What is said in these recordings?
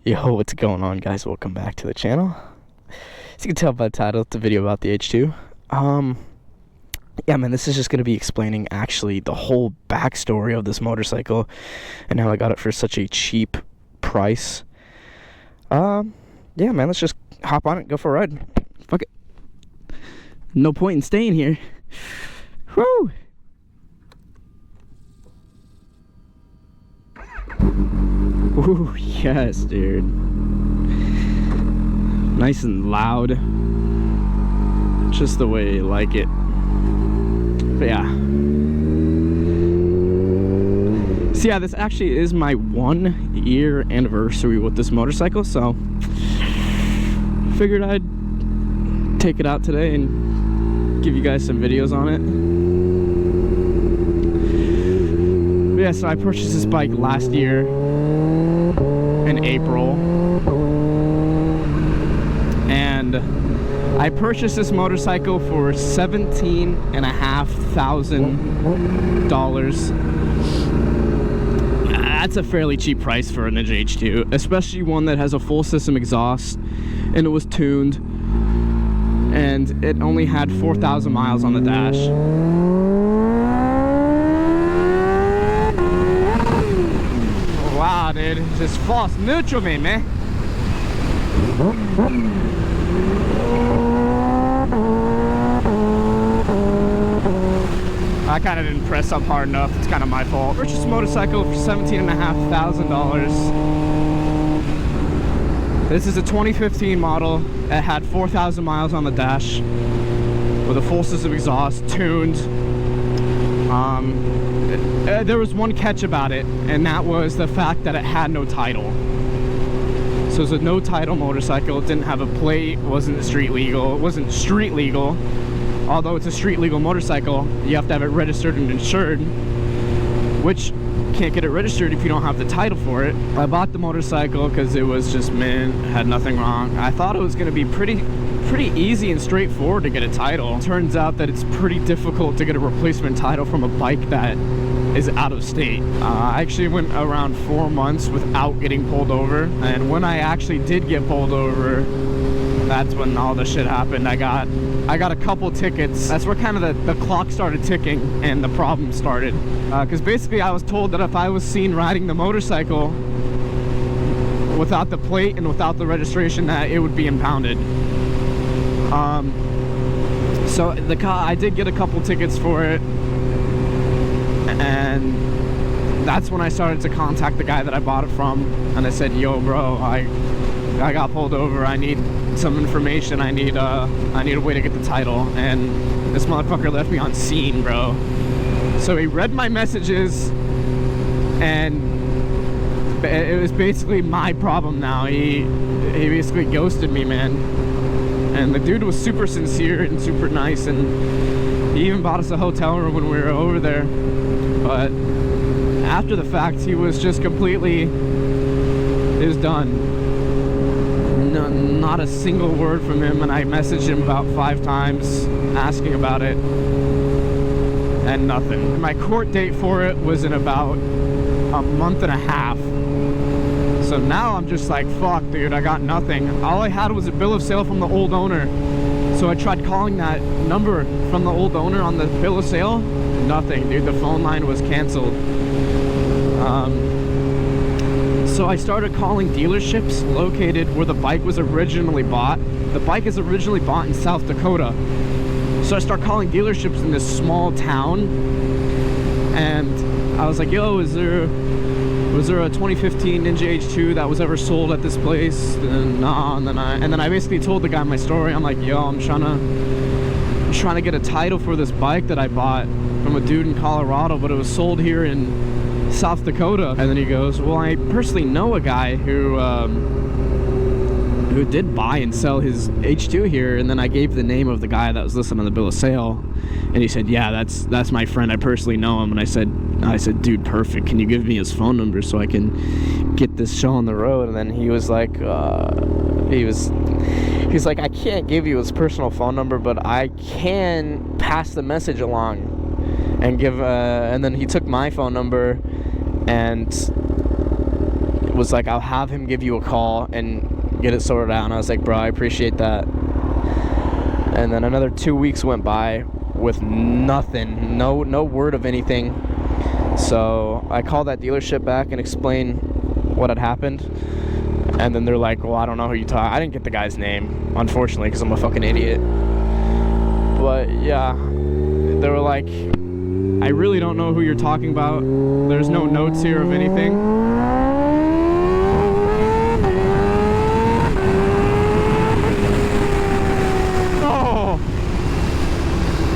Yo, what's going on, guys? Welcome back to the channel. As you can tell by the title, it's a video about the H2. Yeah, man, this is just going to be explaining actually the whole backstory of this motorcycle and how I got it for such a cheap price. Yeah, man, let's just hop on it, go for a ride. Fuck it. No point in staying here. Woo! Ooh, yes, dude. Nice and loud. Just the way you like it. But yeah. So yeah, this actually is my 1 year anniversary with this motorcycle, so figured I'd take it out today and give you guys some videos on it. But yeah, so I purchased this bike last year in April, and I purchased this motorcycle for $17,500. That's a fairly cheap price for a Ninja H2, especially one that has a full system exhaust and it was tuned and it only had 4,000 miles on the dash. Wow, dude, just false neutral me, man. I kind of didn't press up hard enough. It's kind of my fault. Purchased a motorcycle for $17,500. This is a 2015 model. It had 4,000 miles on the dash with a full system exhaust, tuned. There was one catch about it, and that was the fact that it had no title. So it was a no title motorcycle. It didn't have a plate, wasn't street legal. It wasn't street legal. Although it's a street legal motorcycle, you have to have it registered and insured, which can't get it registered if you don't have the title for it. I bought the motorcycle because it was just mint, had nothing wrong. I thought it was going to be pretty easy and straightforward to get a title. Turns out that it's pretty difficult to get a replacement title from a bike that is out of state. I actually went around 4 months without getting pulled over, and when I actually did get pulled over, that's when all the shit happened. I got a couple tickets. That's where kind of the clock started ticking and the problem started. Because basically I was told that if I was seen riding the motorcycle without the plate and without the registration, that it would be impounded. So I did get a couple tickets for it, and that's when I started to contact the guy that I bought it from, and I said, yo bro, I got pulled over, I need some information, I need a way to get the title. And this motherfucker left me on scene, bro. So he read my messages, and it was basically my problem now. He basically ghosted me, man. And the dude was super sincere and super nice, and he even bought us a hotel room when we were over there. But after the fact, he was just completely, it was done. No, not a single word from him, and I messaged him about 5 times asking about it, and nothing. My court date for it was in about a month and a half. So now I'm just like, fuck, dude, I got nothing. All I had was a bill of sale from the old owner. So I tried calling that number from the old owner on the bill of sale. Nothing, dude. The phone line was canceled. So I started calling dealerships located where the bike was originally bought. The bike is originally bought in South Dakota. So I started calling dealerships in this small town, and I was like, yo, was there a 2015 Ninja H2 that was ever sold at this place? And nah, and then I basically told the guy my story. I'm like, yo, I'm trying to get a title for this bike that I bought from a dude in Colorado, but it was sold here in South Dakota. And then he goes, well, I personally know a guy who did buy and sell his H2 here. And then I gave the name of the guy that was listed on the bill of sale, and he said, yeah, that's my friend, I personally know him. And I said, dude, perfect, can you give me his phone number so I can get this show on the road? And then he was like, he's like, I can't give you his personal phone number, but I can pass the message along and give and then he took my phone number and was like, I'll have him give you a call and get it sorted out. And I was like, bro, I appreciate that. And then another 2 weeks went by with nothing, no word of anything. So I called that dealership back and explained what had happened. And then they're like, well, I don't know who you talk. I didn't get the guy's name, unfortunately, because I'm a fucking idiot. But yeah, they were like, I really don't know who you're talking about. There's no notes here of anything. Oh,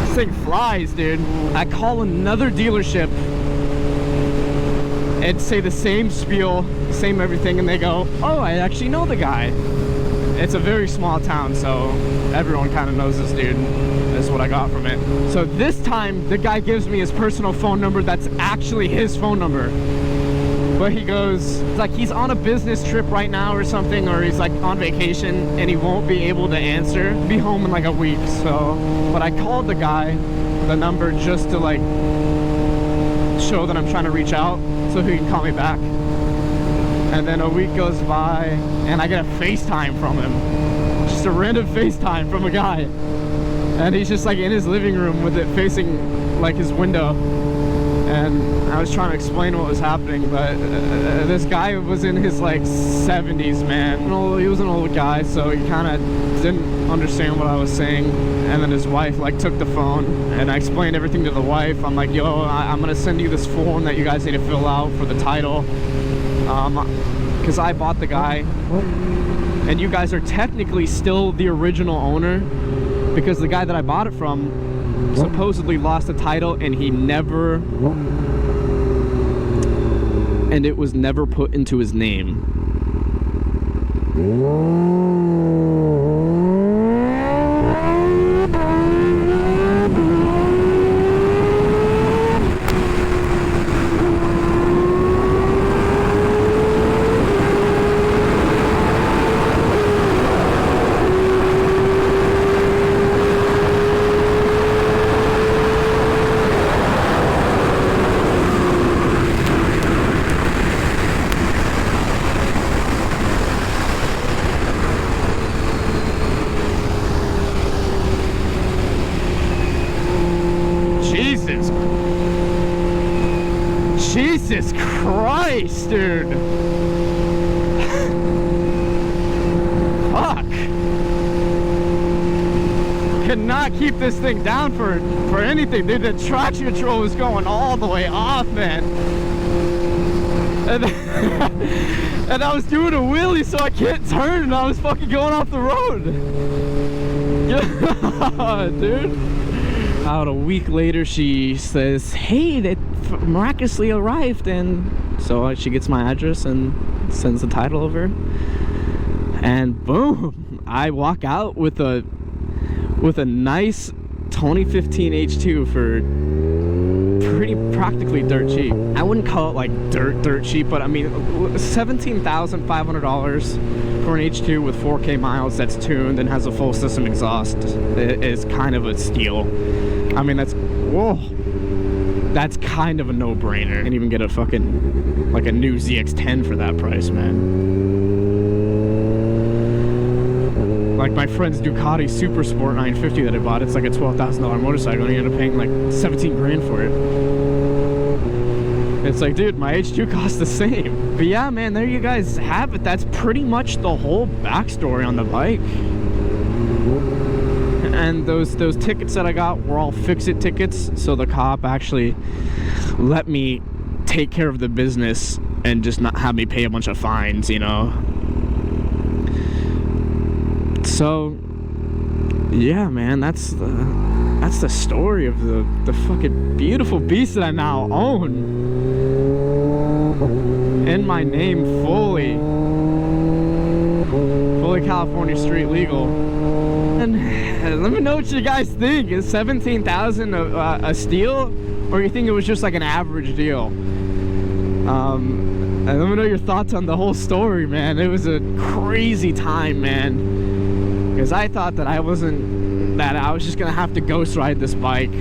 this thing flies, dude. I call another dealership and say the same spiel, same everything, and they go, oh, I actually know the guy. It's a very small town, so everyone kind of knows this dude. That's what I got from it. So this time, the guy gives me his personal phone number that's actually his phone number. But he goes, it's like he's on a business trip right now or something, or he's like on vacation and he won't be able to answer. Be home in like a week, so. But I called the guy, the number, just to like show that I'm trying to reach out so he can call me back. And then a week goes by and I get a FaceTime from him. Just a random FaceTime from a guy. And he's just like in his living room with it facing like his window. And I was trying to explain what was happening, but this guy was in his like 70s, man. He was an old guy, so he kind of didn't understand what I was saying. And then his wife like took the phone and I explained everything to the wife. I'm like, yo, I'm gonna send you this form that you guys need to fill out for the title. Because I bought the guy, and you guys are technically still the original owner, because the guy that I bought it from supposedly lost the title and he never, and it was never put into his name. Jesus Christ, dude. Fuck. Cannot keep this thing down for anything, dude. The traction control was going all the way off, man. And I was doing a wheelie, so I can't turn, and I was fucking going off the road. Dude. About a week later, she says, hey, they miraculously arrived, and so she gets my address and sends the title over, and boom, I walk out with a nice 2015 H2 for pretty practically dirt cheap. I wouldn't call it like dirt cheap, but I mean $17,500 for an H2 with 4K miles that's tuned and has a full system exhaust is kind of a steal. I mean, that's kind of a no-brainer. You can't even get a fucking like a new ZX-10 for that price, man. Like my friend's Ducati Super Sport 950 that I bought, it's like a $12,000 motorcycle, and you end up paying like 17 grand for it. It's like, dude, my H2 costs the same. But yeah, man, there you guys have it. That's pretty much the whole backstory on the bike. And those tickets that I got were all fix-it tickets, so the cop actually let me take care of the business and just not have me pay a bunch of fines, you know. So yeah, man, that's the story of the fucking beautiful beast that I now own in my name, fully California street legal. And let me know what you guys think. Is $17,000 a steal, or you think it was just like an average deal? And let me know your thoughts on the whole story, man. It was a crazy time, man, because I thought that I was just gonna have to ghost ride this bike,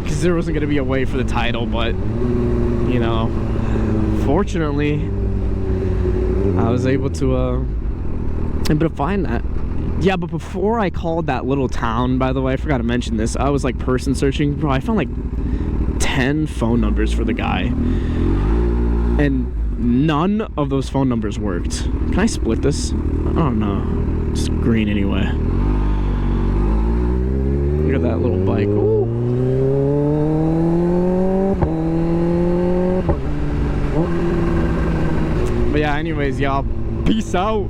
because there wasn't gonna be a way for the title. But you know, fortunately, I was able to find that. Yeah, but before I called that little town, by the way, I forgot to mention this. I was like person searching. Bro, I found like 10 phone numbers for the guy. And none of those phone numbers worked. Can I split this? I don't know. It's green anyway. Look at that little bike. Ooh. But yeah, anyways, y'all, peace out.